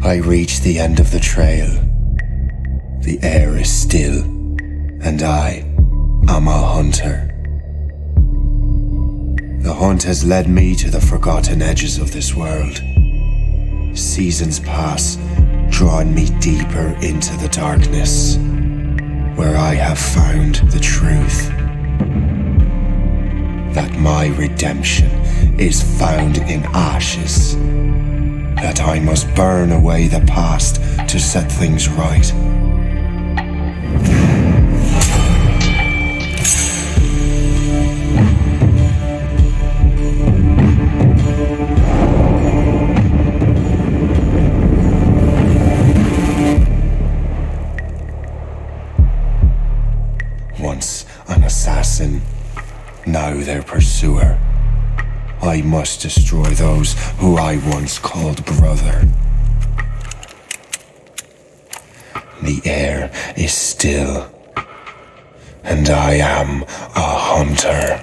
I reach the end of the trail. The air is still, and I am a hunter. The hunt has led me to the forgotten edges of this world. Seasons pass, drawing me deeper into the darkness, where I have found the truth. That my redemption is found in ashes. That I must burn away the past to set things right. Once an assassin, now their pursuer. I must destroy those who I once called brother. The air is still, and I am a hunter.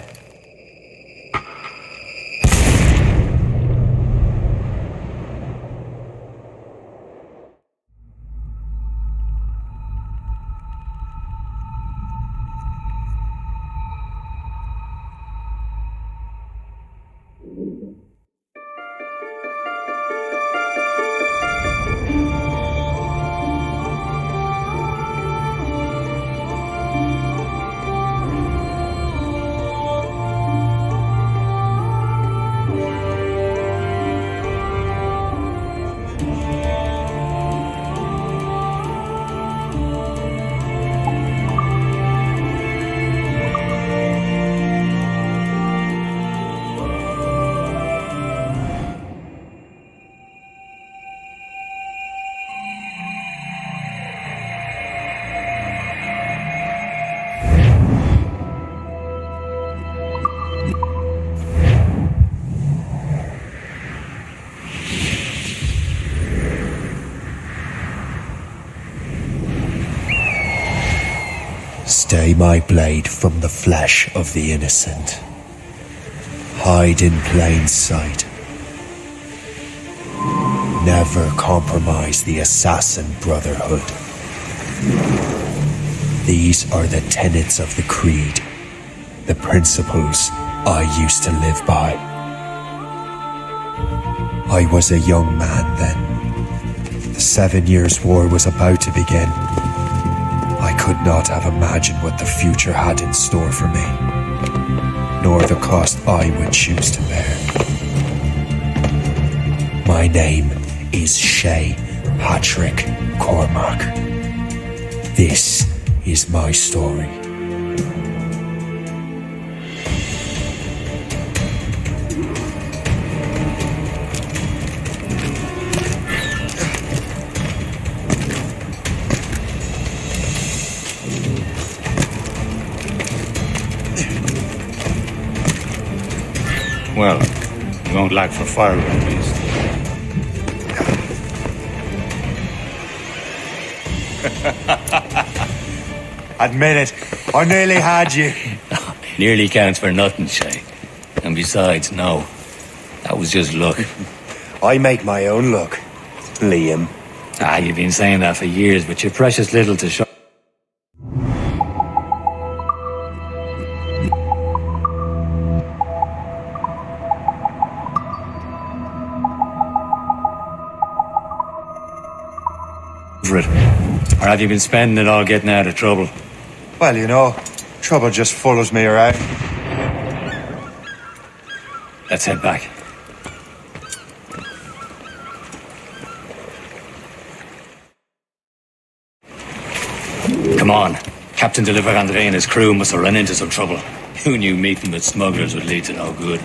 Stay my blade from the flesh of the innocent. Hide in plain sight. Never compromise the assassin brotherhood. These are the tenets of the creed, the principles I used to live by. I was a young man then. The 7 Years' War was about to begin. I could not have imagined what the future had in store for me, nor the cost I would choose to bear. My name is Shay Patrick Cormac. This is my story. Well, you won't lack for fire at least. Admit it, I nearly had you. Nearly counts for nothing, Shay. And besides, no. That was just luck. I make my own luck, Liam. You've been saying that for years, but you're precious little to show. It. Or have you been spending it all getting out of trouble? Well, you know, trouble just follows me around. Let's head back. Come on. Captain Deliver Andre and his crew must have run into some trouble. Who knew meeting with smugglers would lead to no good?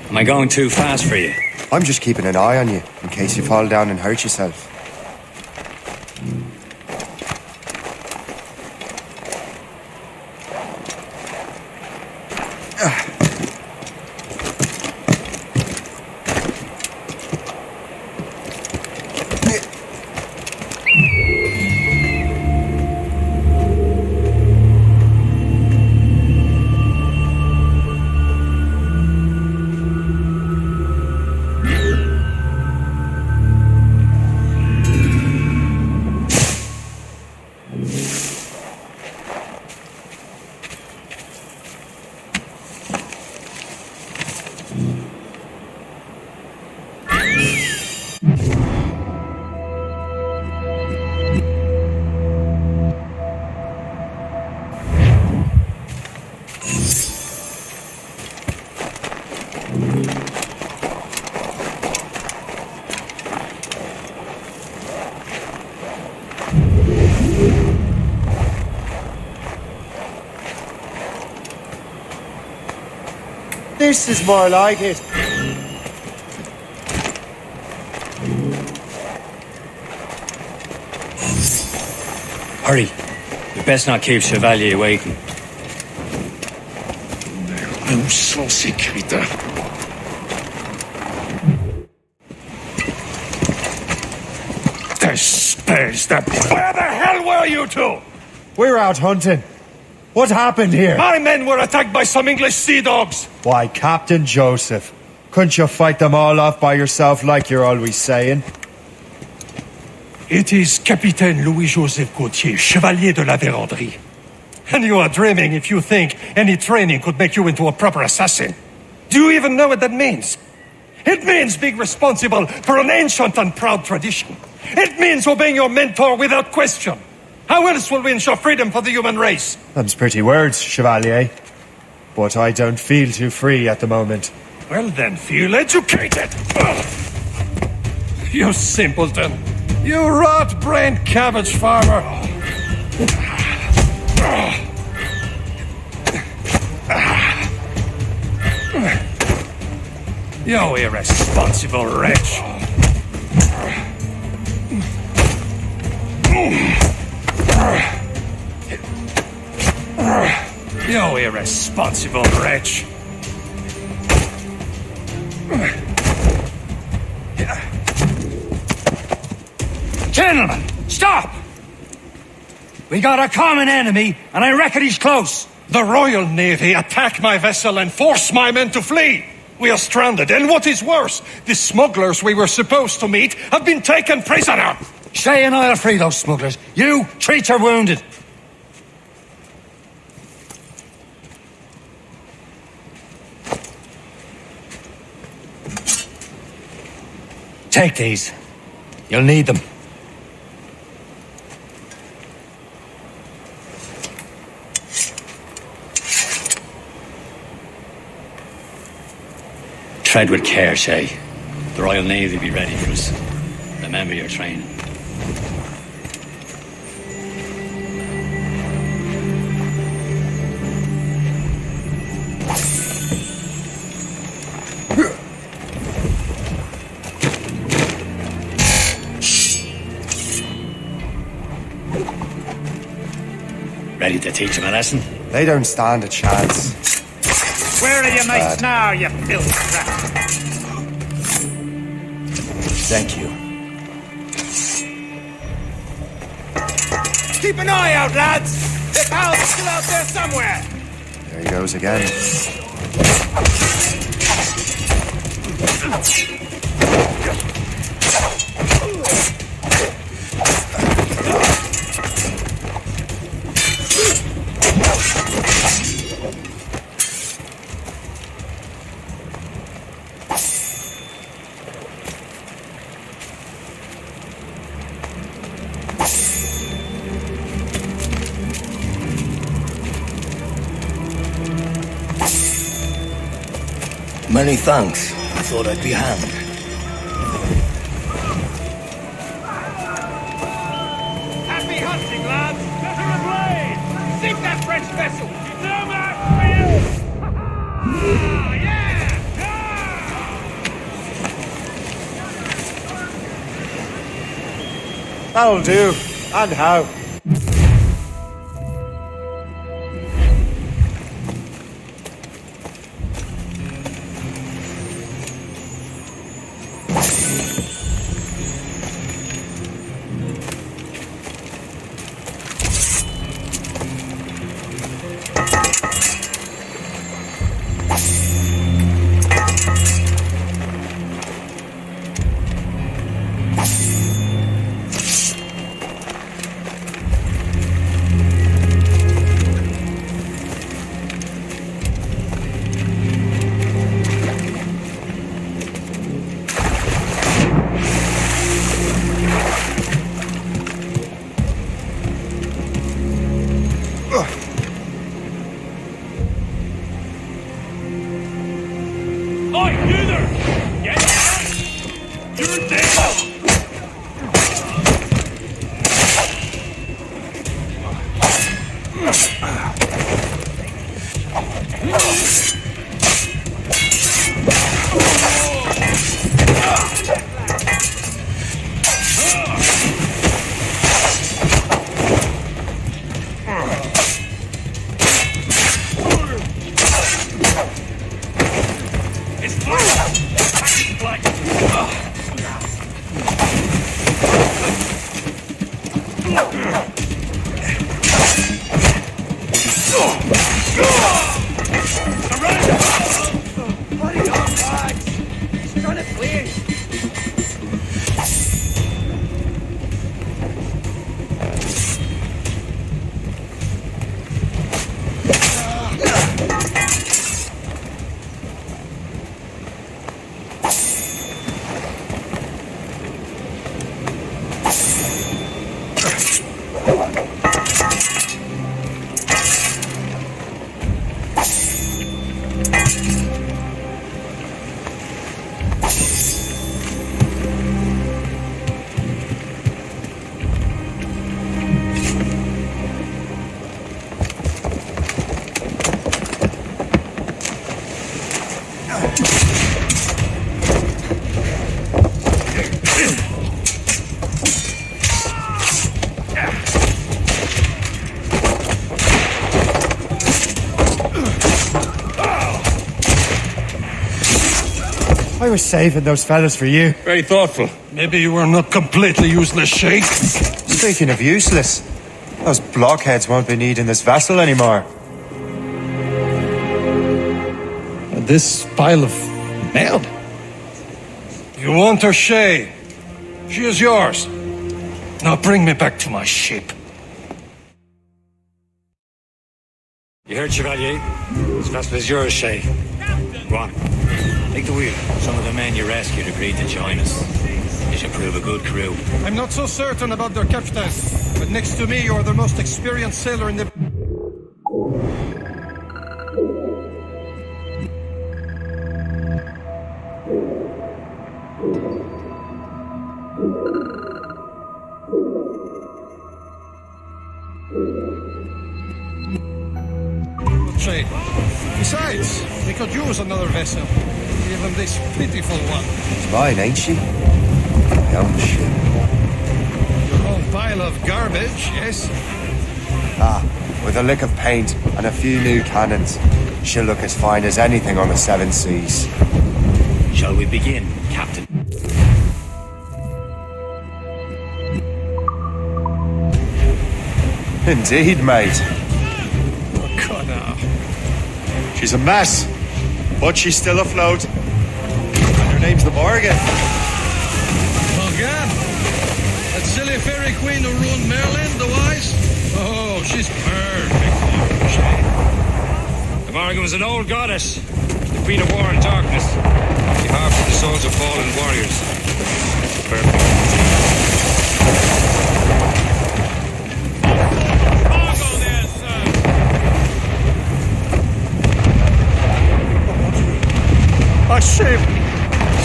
Am I going too fast for you? I'm just keeping an eye on you, in case you fall down and hurt yourself. This is more like it. Hurry. We best not keep Chevalier waiting. Où sont ces crétins? Espèce de... Where the hell were you two? We're out hunting. What happened here? My men were attacked by some English sea dogs. Why, Captain Joseph, couldn't you fight them all off by yourself like you're always saying? It is Capitaine Louis-Joseph Gauthier, Chevalier de la Vérendrye. And you are dreaming if you think any training could make you into a proper assassin. Do you even know what that means? It means being responsible for an ancient and proud tradition. It means obeying your mentor without question. How else will we ensure freedom for the human race? Them's pretty words, Chevalier. But I don't feel too free at the moment. Well then, feel educated. Ugh. You simpleton. You rot-brained cabbage farmer. You irresponsible wretch. You irresponsible wretch. Gentlemen, stop! We got a common enemy, and I reckon he's close. The Royal Navy attacked my vessel and forced my men to flee. We are stranded, and what is worse, the smugglers we were supposed to meet have been taken prisoner. Shay and I'll free those smugglers. You treat your wounded. Take these. You'll need them. Tread with care, Shay. The Royal Navy will be ready for us. Remember your training. Ready to teach him a lesson? They don't stand a chance. Where are your mates now, you filthy rat? Thank you. Keep an eye out, lads! The pals are still out there somewhere! There he goes again. Many thanks. I thought I'd be hanged. Happy hunting, lads! Better ablaze! Sink that French vessel! No match for you! Yeah! That'll do. And how? Oi, you there! Get down! You're dead! It's black! Bloody hot bags! He's trying to flee! I was saving those fellas for you. Very thoughtful. Maybe you were not completely useless, Sheikh. Speaking of useless, those blockheads won't be needing this vessel anymore. This pile of mail? You want her, Shay? She is yours. Now bring me back to my ship. You heard, Chevalier? This vessel is yours, Shay. Go on. Take the wheel. Some of the men you rescued agreed to join us. You should prove a good crew. I'm not so certain about their captain, but next to me, you're the most experienced sailor in the... Shay. Besides, we could use another vessel. Even this pitiful one. It's mine, ain't she? My own ship. Your own pile of garbage, yes? Ah, with a lick of paint and a few new cannons, she'll look as fine as anything on the seven seas. Shall we begin, Captain? Indeed, mate. Connor. She's a mess, but she's still afloat. And her name's the Morgan. Morgan? That silly fairy queen who ruined Merlin, the wise? Oh, she's perfect. The Morgan was an old goddess, the queen of war and darkness. She harbored the souls of fallen warriors. Perfect. Cargo there, sir. A ship!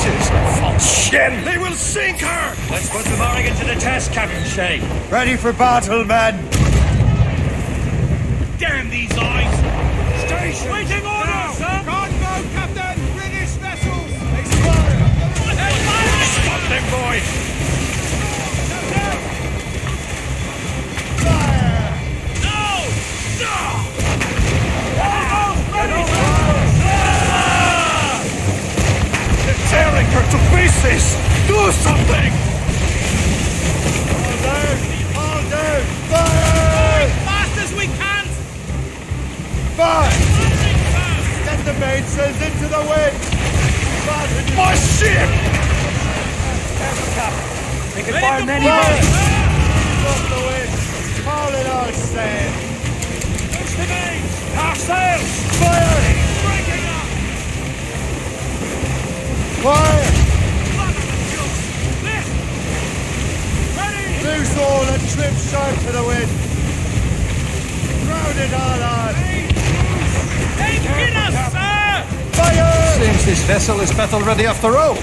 She's a false shen! They will sink her! Let's put the Morgan to the test, Captain Shay. Ready for battle, men! Damn these eyes! Station! Waiting order, sir! Cargo, Captain! British vessels! Stop them, boys! They're tearing her to pieces! Do something! All down! Fire! Fast as we can! Fire! Get the mainsails into the wind! My ship! They can fire many more! Off the wind! All in all sail! Push the mains! Our sails! Fire! Breaking up! Fire! Lift! Ready! Loose all and trim sharp to the wind! Round it all on! They've hit us, sir! Fire! Seems this vessel is battle ready after all.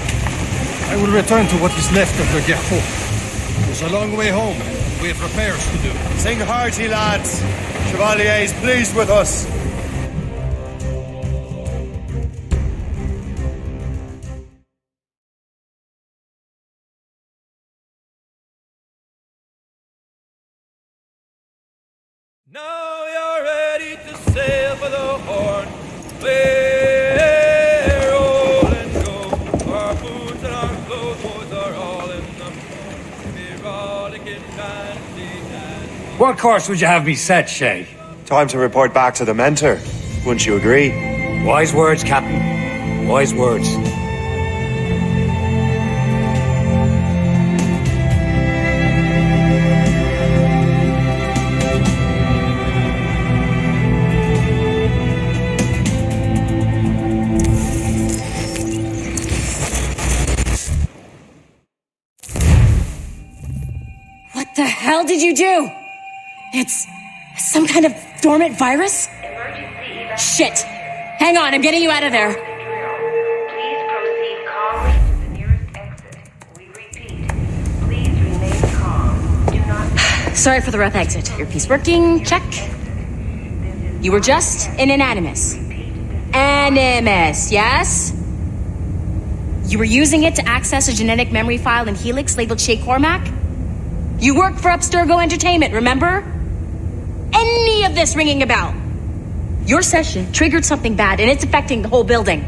I will return to what is left of the Gerfaut. It's a long way home. We have repairs to do. Sing hearty, lads! Chevalier is pleased with us! Now you're ready to sail for the Horn. Clear, roll and go. Our boots and our clothes, boys, are all in them. Be rollicking fancy and What course would you have me set, Shay? Time to report back to the mentor. Wouldn't you agree? Wise words, Captain. Wise words. What the hell did you do? It's some kind of dormant virus? Shit! Hang on, I'm getting you out of there. Please proceed calmly to the nearest exit. We repeat, please remain calm. Do not... Sorry for the rough exit. Your piece working? Check. You were just in an Animus. Animus, yes? You were using it to access a genetic memory file in Helix labeled Shay Cormac? You worked for Abstergo Entertainment, remember? Any of this ringing a bell? Your session triggered something bad, and it's affecting the whole building.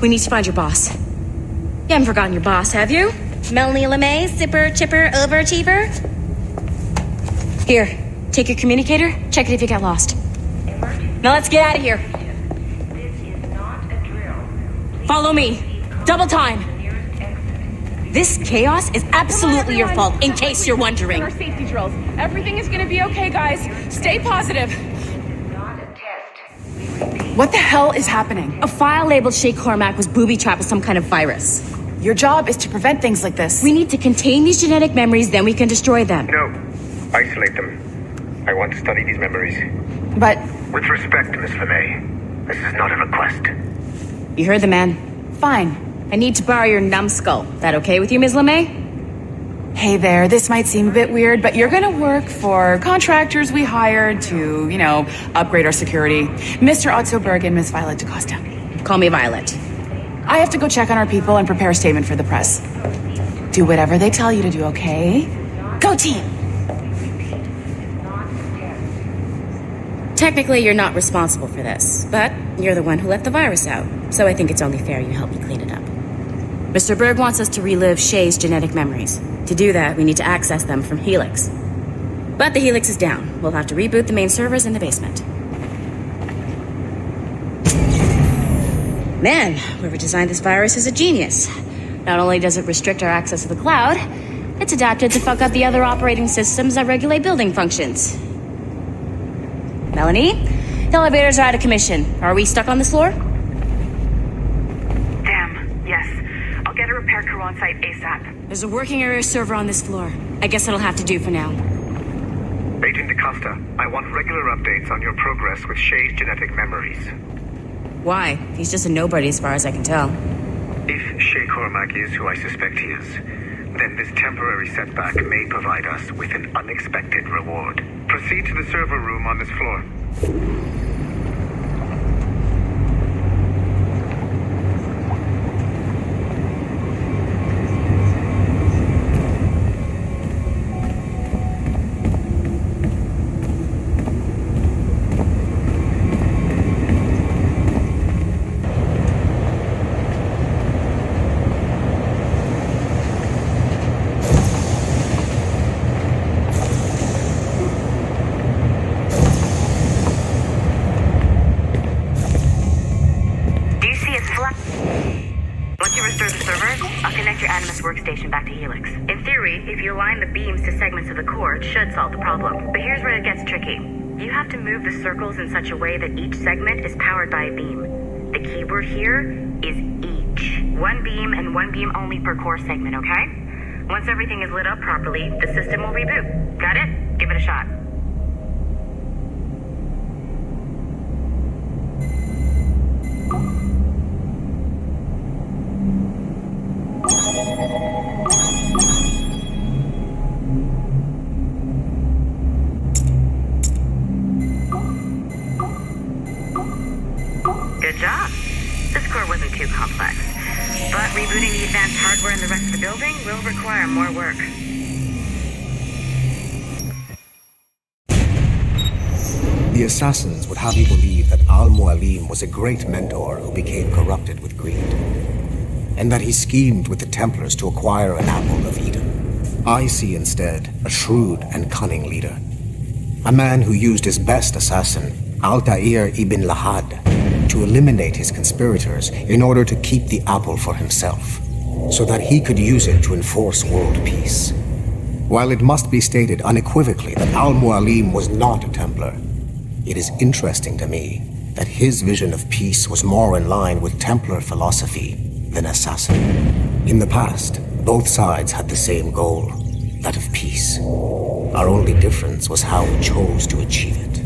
We need to find your boss. You haven't forgotten your boss, have you? Melanie LeMay, zipper, chipper, overachiever? Here, take your communicator, check it if you get lost. Now let's get out of here. This is not a drill. Please Follow me. Double time. nearest exit. This chaos is absolutely your fault, in case you're wondering. Our safety drills. Everything is gonna be okay, guys. Stay positive. Not a test. We repeat. What the hell is happening? A file labeled Shay Cormac was booby-trapped with some kind of virus. Your job is to prevent things like this. We need to contain these genetic memories, then we can destroy them. No. Isolate them. I want to study these memories. But With respect, Miss LeMay, this is not a request. You heard the man. fine. I need to borrow your numbskull. That okay with you, Ms. LeMay? Hey there, this might seem a bit weird, but you're gonna work for contractors we hired to, upgrade our security. Mr. Otto Berg and Miss Violet DaCosta. Call me Violet. I have to go check on our people and prepare a statement for the press. Do whatever they tell you to do, okay? Go team! Technically, you're not responsible for this, but you're the one who let the virus out, so I think it's only fair you help me clean it up. Mr. Berg wants us to relive Shay's genetic memories. To do that, we need to access them from Helix. But the Helix is down. We'll have to reboot the main servers in the basement. Man, whoever designed this virus is a genius. Not only does it restrict our access to the cloud, it's adapted to fuck up the other operating systems that regulate building functions. Melanie? The elevators are out of commission. Are we stuck on this floor? Damn, yes. I'll get a repair crew on site ASAP. There's a working area server on this floor. I guess that'll have to do for now. Agent DaCosta, I want regular updates on your progress with Shay's genetic memories. Why? He's just a nobody as far as I can tell. If Shay Cormac is who I suspect he is, then this temporary setback may provide us with an unexpected reward. Proceed to the server room on this floor. Workstation back to Helix. In theory, if you align the beams to segments of the core, it should solve the problem. But here's where it gets tricky. You have to move the circles in such a way that each segment is powered by a beam. The keyword here is each. One beam and one beam only per core segment, okay? Once everything is lit up properly, the system will reboot. Got it? Give it a shot. Good job. This core wasn't too complex, but rebooting the advanced hardware in the rest of the building will require more work. The assassins would have you believe that Al-Mualim was a great mentor who became corrupted with greed, and that he schemed with the Templars to acquire an apple of Eden. I see instead a shrewd and cunning leader, a man who used his best assassin, Altair ibn Lahad, to eliminate his conspirators in order to keep the apple for himself, so that he could use it to enforce world peace. While it must be stated unequivocally that Al-Mualim was not a Templar, it is interesting to me that his vision of peace was more in line with Templar philosophy than assassin. In the past, both sides had the same goal, that of peace. Our only difference was how we chose to achieve it.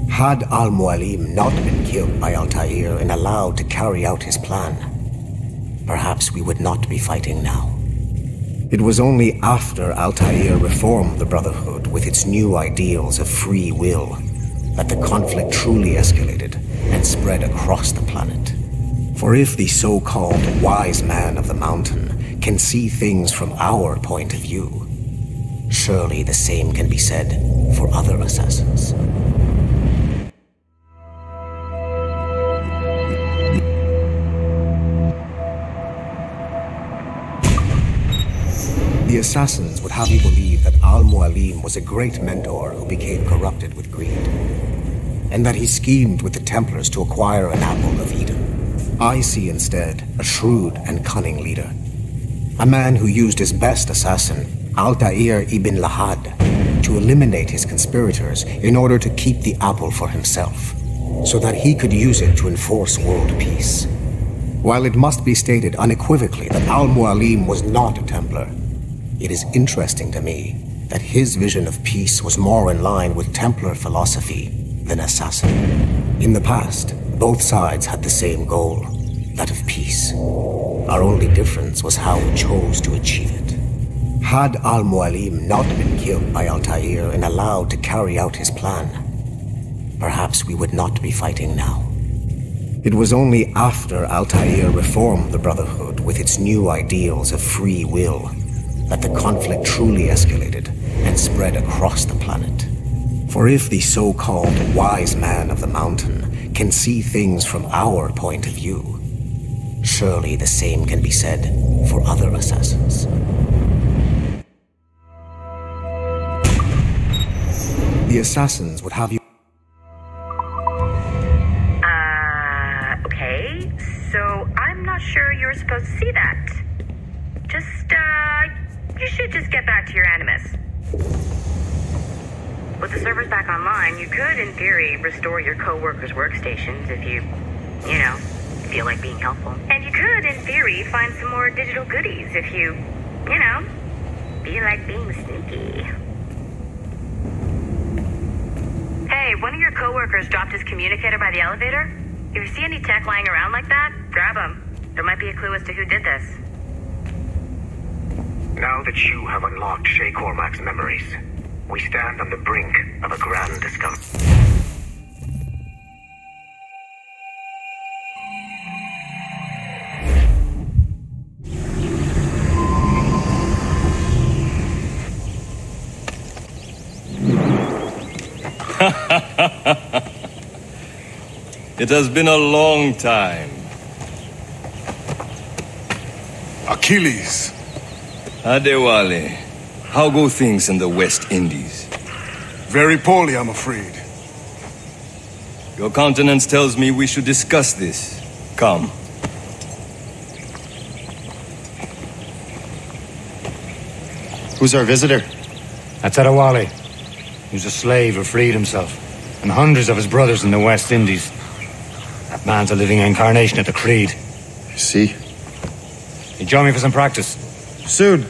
Had Al-Mualim not been killed by Altair and allowed to carry out his plan, perhaps we would not be fighting now. It was only after Altair reformed the Brotherhood with its new ideals of free will that the conflict truly escalated and spread across the planet. For if the so-called wise man of the mountain can see things from our point of view, surely the same can be said for other assassins. The assassins would have you believe that Al-Mualim was a great mentor who became corrupted with greed, and that he schemed with the Templars to acquire an apple of Eden. I see instead a shrewd and cunning leader, a man who used his best assassin, Altair ibn Lahad, to eliminate his conspirators in order to keep the apple for himself, so that he could use it to enforce world peace. While it must be stated unequivocally that Al-Mualim was not a Templar, it is interesting to me that his vision of peace was more in line with Templar philosophy than assassin. In the past, both sides had the same goal, that of peace. Our only difference was how we chose to achieve it. Had Al-Mualim not been killed by Altair and allowed to carry out his plan, perhaps we would not be fighting now. It was only after Altair reformed the Brotherhood with its new ideals of free will that the conflict truly escalated and spread across the planet. For if the so-called wise man of the mountain can see things from our point of view, surely the same can be said for other assassins. The assassins would have you... Okay, so With the servers back online, you could, in theory, restore your co-workers' workstations if you feel like being helpful. And you could, in theory, find some more digital goodies if you feel like being sneaky. Hey, one of your co-workers dropped his communicator by the elevator. If you see any tech lying around like that, grab them. There might be a clue as to who did this. Now that you have unlocked Shay Cormac's memories, we stand on the brink of a grand discovery. It has been a long time. Achilles. Adewale, how go things in the West Indies? Very poorly, I'm afraid. Your countenance tells me we should discuss this. Come. Who's our visitor? That's Adewale. He was a slave who freed himself, and hundreds of his brothers in the West Indies. That man's a living incarnation of the Creed. See? You join me for some practice? Soon.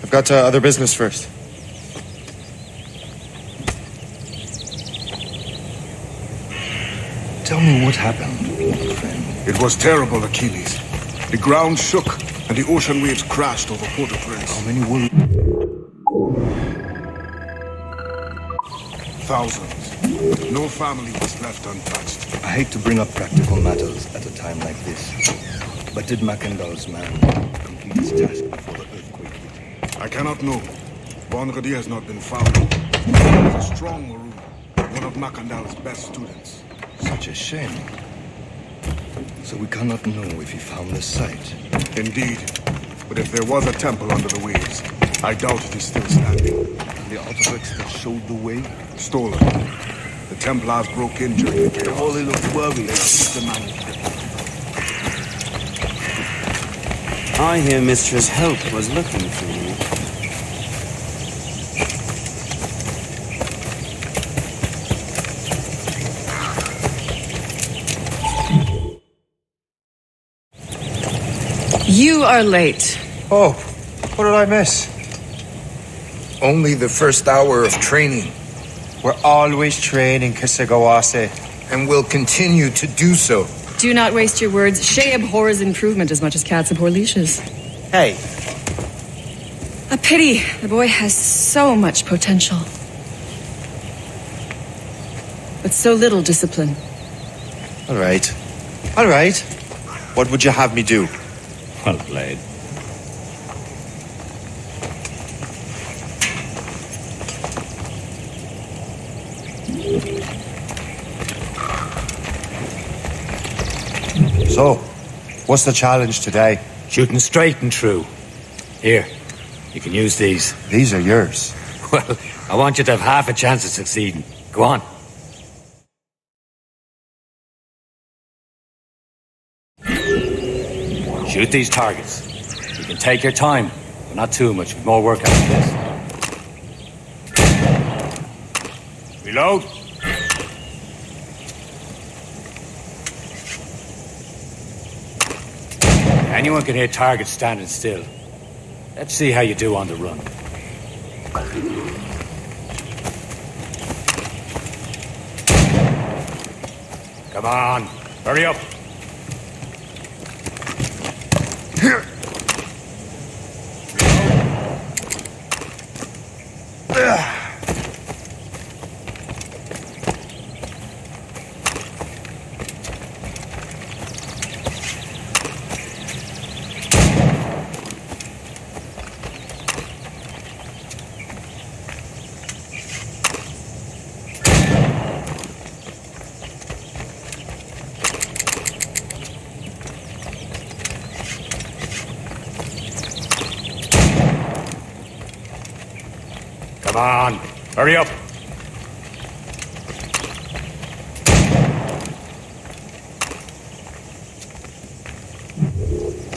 I've got other business first. Tell me what happened, old friend. It was terrible, Achilles. The ground shook, and the ocean waves crashed over Port-au-Prince. How many were... Thousands. No family was left untouched. I hate to bring up practical matters at a time like this, but did Mackandal's man complete his task before the earthquake hit? I cannot know. Bonradi has not been found. He was a strong Maroon, one of Mackandal's best students. Such a shame. So we cannot know if he found the site. Indeed. But if there was a temple under the waves, I doubt it is still standing. And the artifacts that showed the way? Stolen. The Templars broke in during the chaos. Holy looked worried. The manuscript. I hear Mistress Hope was looking for you. You are late. Oh, what did I miss? Only the first hour of training. We're always training, Kisagawase. And will continue to do so. Do not waste your words. Shay abhors improvement as much as cats abhor leashes. Hey. A pity. The boy has so much potential. But so little discipline. All right. All right. What would you have me do? Well played. So, what's the challenge today? Shooting straight and true. Here, you can use these. These are yours. Well, I want you to have half a chance of succeeding. Go on. Shoot these targets. You can take your time, but not too much. With more work after this. Reload. Anyone can hit targets standing still. Let's see how you do on the run. Come on, hurry up. Here. Come on, hurry up.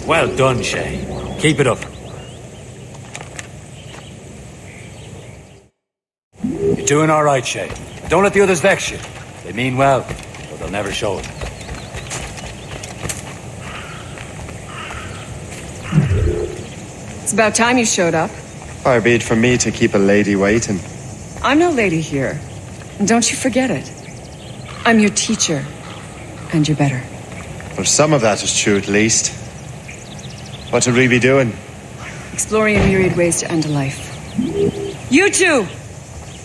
Well done, Shay. Keep it up. You're doing all right, Shay. Don't let the others vex you. They mean well, but they'll never show it. It's about time you showed up. Far be it from me to keep a lady waiting. I'm no lady here. And don't you forget it. I'm your teacher. And you're better. Well, some of that is true at least. What should we be doing? Exploring a myriad ways to end a life. You two!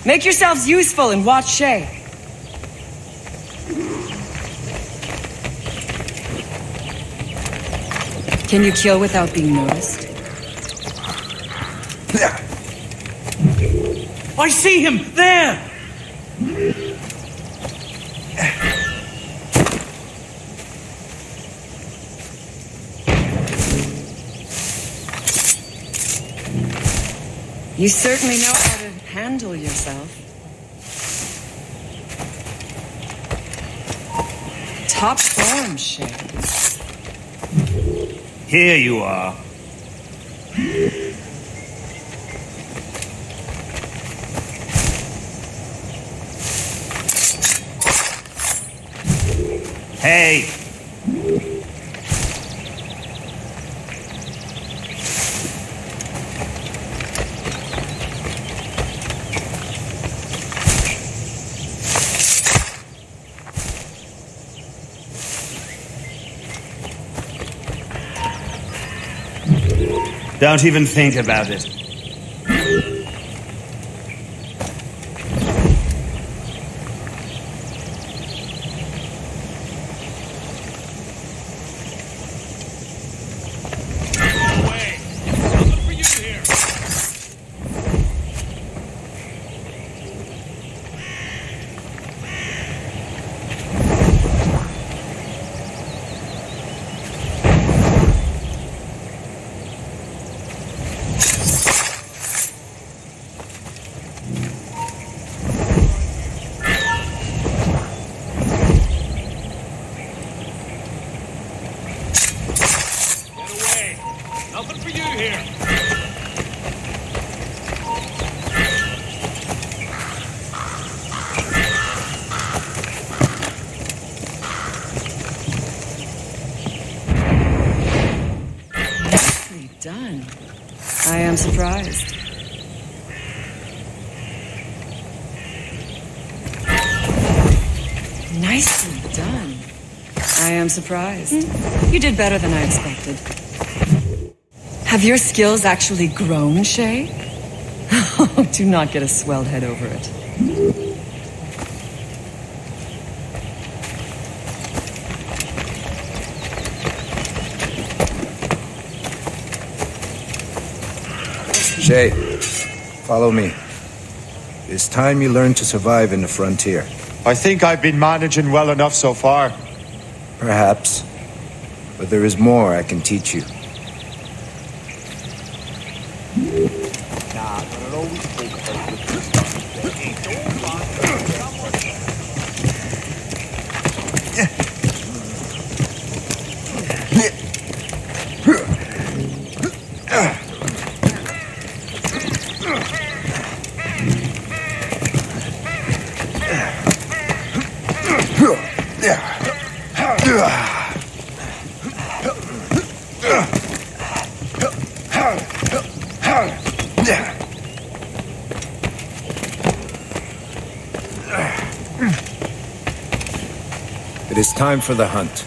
Make yourselves useful and watch Shay. Can you kill without being noticed? I see him! There! You certainly know how to handle yourself. Top form, Shay. Here you are. Hey! Don't even think about it. Nothing for you here. Nicely done. I am surprised. Nicely done. I am surprised. You did better than I expected. Have your skills actually grown, Shay? Oh, do not get a swelled head over it. Shay, follow me. It's time you learn to survive in the frontier. I think I've been managing well enough so far. Perhaps. But there is more I can teach you. It is time for the hunt.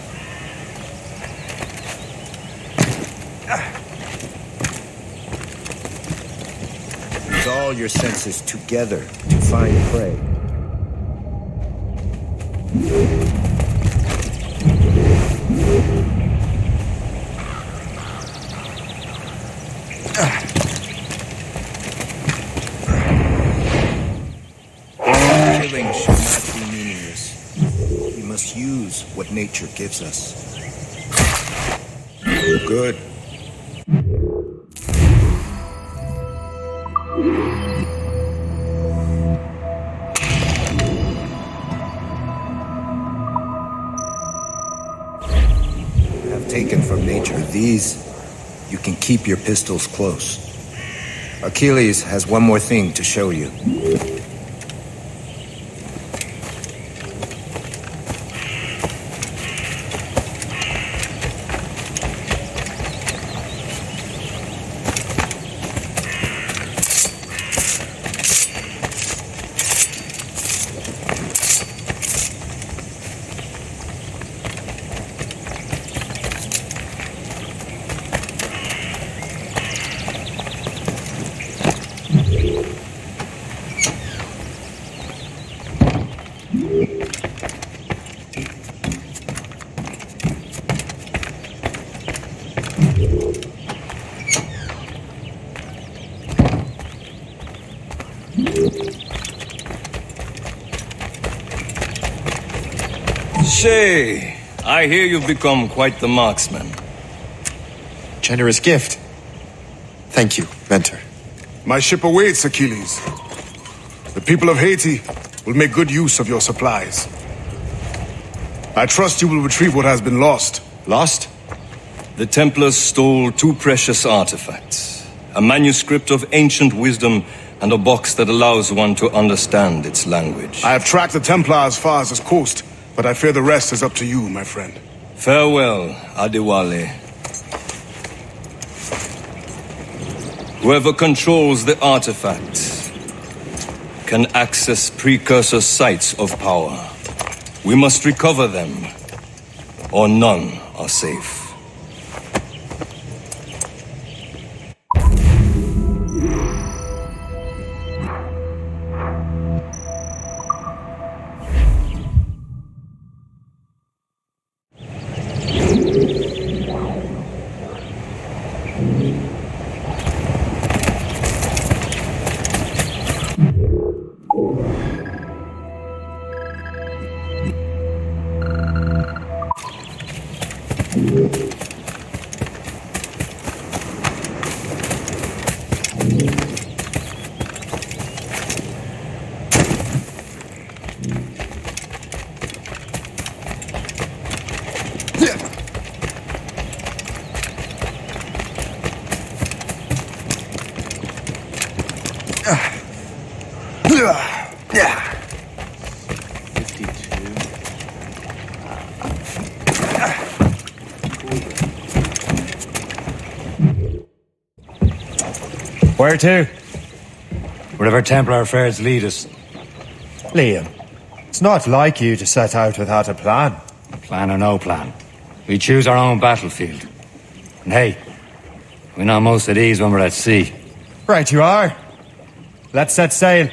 Use all your senses together to find prey. Killing should not be meaningless. We must use what nature gives us. Good. Have taken from nature. These, you can keep your pistols close. Achilles has one more thing to show you. Shay, I hear you've become quite the marksman. Generous gift. Thank you, Mentor. My ship awaits, Achilles. The people of Haiti will make good use of your supplies. I trust you will retrieve what has been lost. Lost? The Templars stole 2 precious artifacts. A manuscript of ancient wisdom and a box that allows one to understand its language. I have tracked the Templar as far as this coast, but I fear the rest is up to you, my friend. Farewell, Adewale. Whoever controls the artifacts can access precursor sites of power. We must recover them, or none are safe. Where to? Wherever Templar affairs lead us. Liam, it's not like you to set out without a plan. Plan or no plan. We choose our own battlefield. And hey, we know most of these when we're at sea. Right you are. Let's set sail.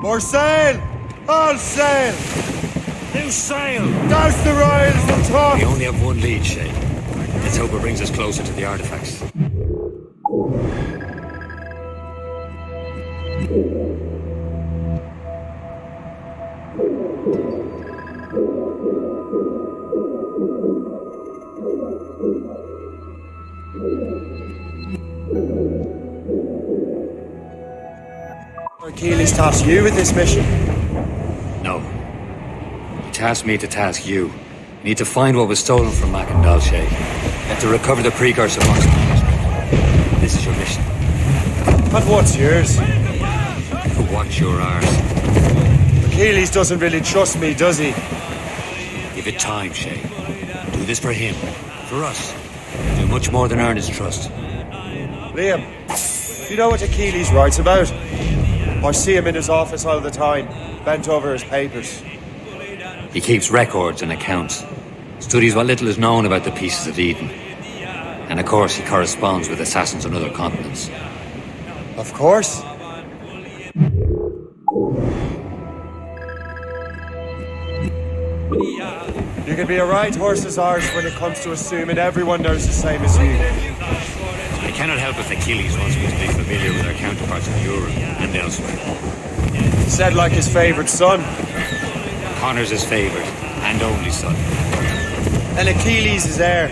More sail! All sail! New sail! Douse the royals and talk! We only have one lead, Shay. Let's hope it brings us closer to the artifacts. Achilles tasked you with this mission. No. He tasked me to task you. You need to find what was stolen from Macandal, Shay. And to recover the precursor box manuscript. This is your mission. And what's yours? What's your ours? Achilles doesn't really trust me, does he? Give it time, Shay. Do this for him. For us. Do much more than earn his trust. Liam, do you know what Achilles writes about? I see him in his office all the time, bent over his papers. He keeps records and accounts. Studies what little is known about the pieces of Eden. And of course, he corresponds with assassins on other continents. Of course. You can be a right horse's arse when it comes to assuming everyone knows the same as you. I cannot help if Achilles wants me to be familiar with our counterparts in Europe and elsewhere. Said like his favourite son. Connor's his favourite and only son. And Achilles is heir.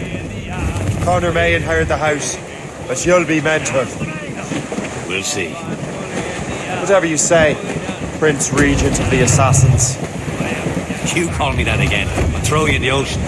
Connor may inherit the house, but you'll be mentor. We'll see. Whatever you say, Prince Regent of the Assassins. You call me that again, I'll throw you in the ocean.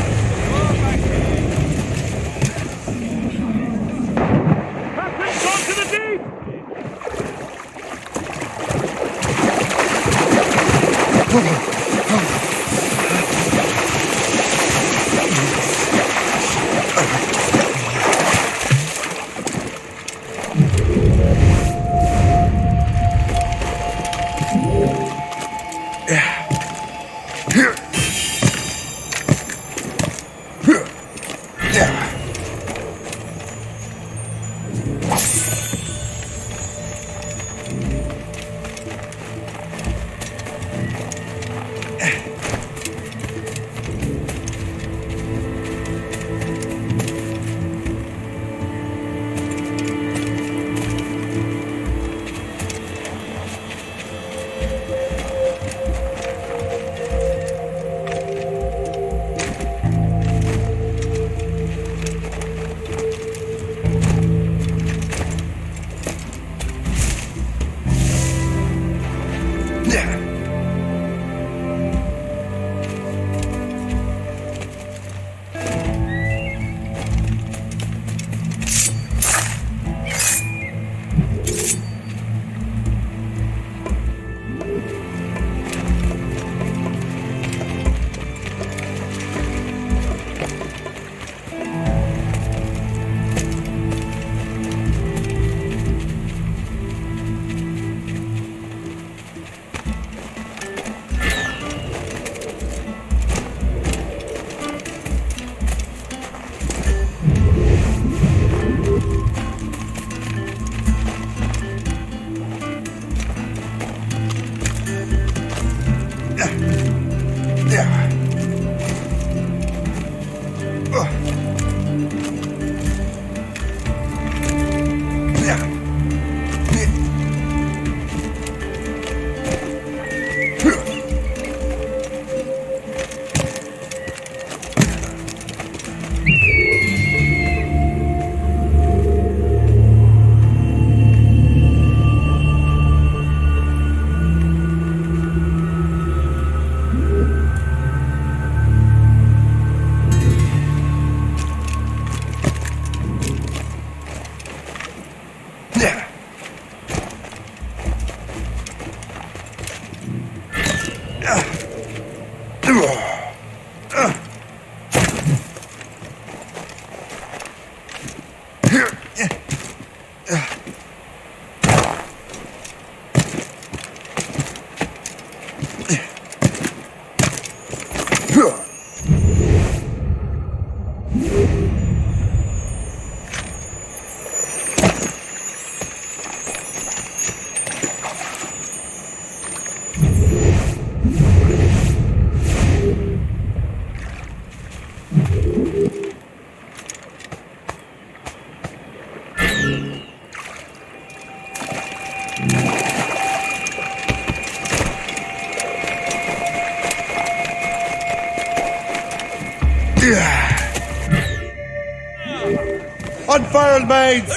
Unfurled maids!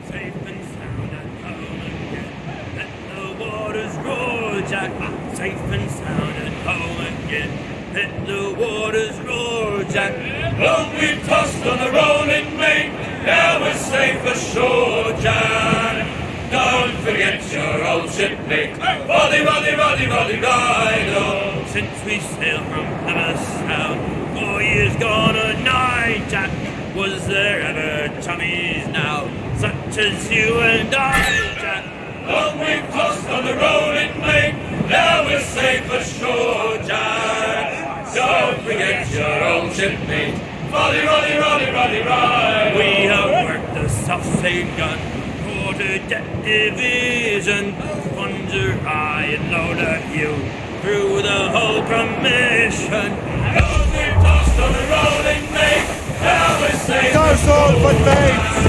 Safe and sound at home again. Let the waters roar, Jack. Safe and sound at home again. Let the waters roar, Jack. Long we've tossed on the rolling main. Now we're safe ashore, Jack. Don't forget your old shipmate. Roddy, Roddy, Roddy, Roddy, Ride. Since we sailed from Plymouth Sound, 4 years gone a night, Jack. Was there ever chummies now, such as you and I, Jack? Long we've tossed on the rolling main, now we're safe ashore, Jack. Don't forget your old shipmate, Roddy, Roddy, Roddy, Roddy, Ride. We have worked the Southside gun, quarter-deck division, funds are high and low to you, through the whole commission. Long we've tossed on the rolling main, now we're safe. Goes all but mates!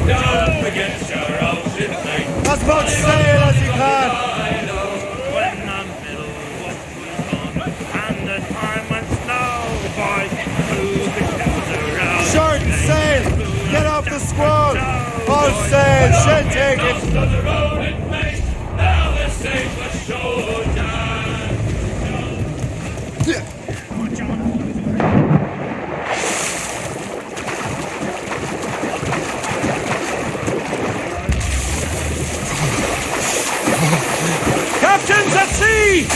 Don't forget your old shipmate. As much sail as you can! When the middle what was on, and the time went slow, boys, move the ships around. Short sail! Get off the squall! All sail! Shed take it! Lost on the rolling main, now we're safe ashore, Jack. Captain's at sea!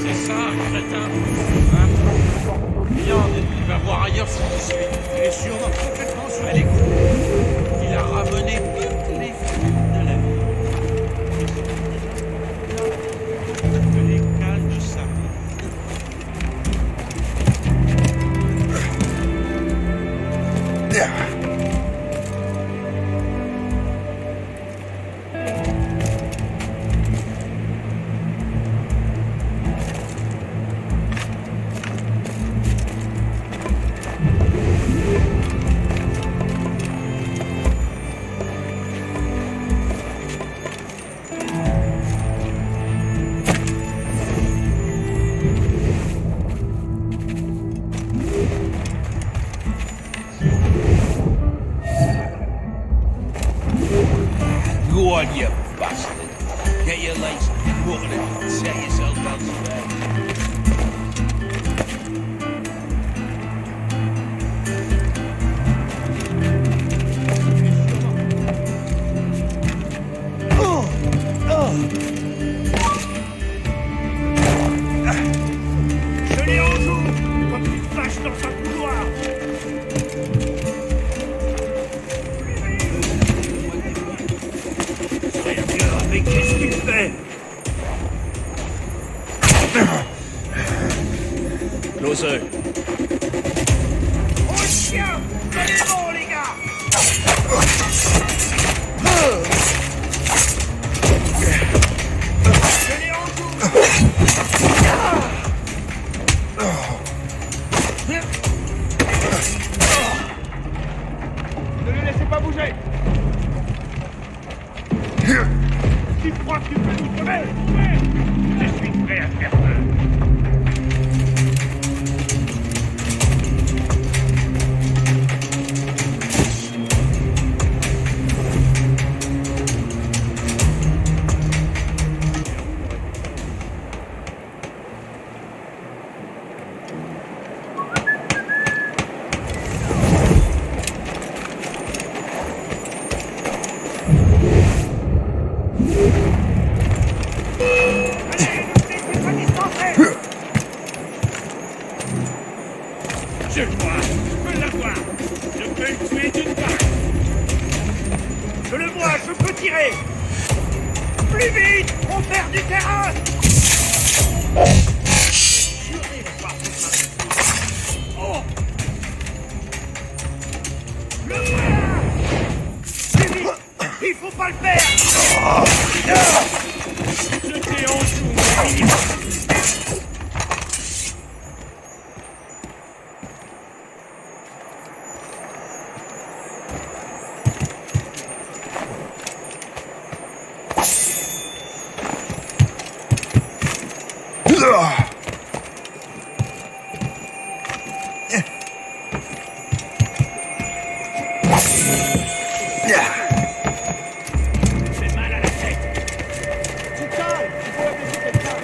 C'est ça, crétin. Bien, il va voir ailleurs ce qu'il suit. Il est sûrement complètement sur les coups. Il a ramené toutes les filles de la vie. Que les cales de sa Go on, you bastard. Get your legs buttoned and set yourself elsewhere. Je l'ai en joue, comme une vache dans un couloir. Sérieux, mais qu'est-ce qu'il fait? Closer. Oh chien! Tenez bon, les gars! Je l'ai en joue! Ne le laissez pas bouger! Tu crois que tu peux nous sauver? Je suis prêt à faire feu. du terrain! Oh! Le voilà! Il faut pas le faire! Je t'ai en dessous, J'ai mal à la tête. Tu calmes, il faut apaiser quelqu'un.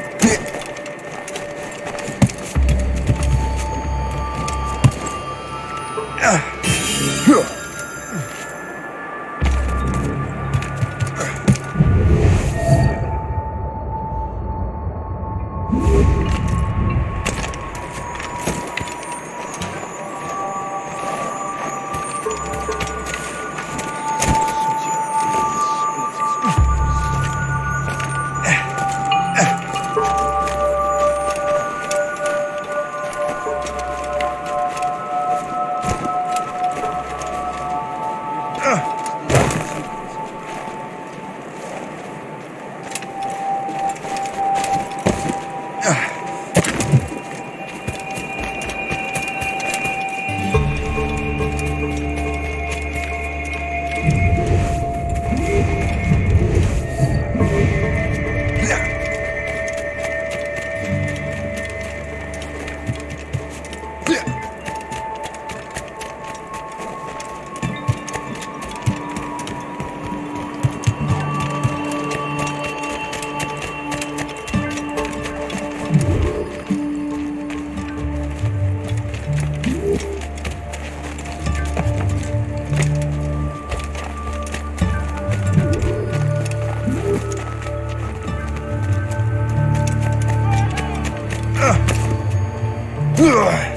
Ugh.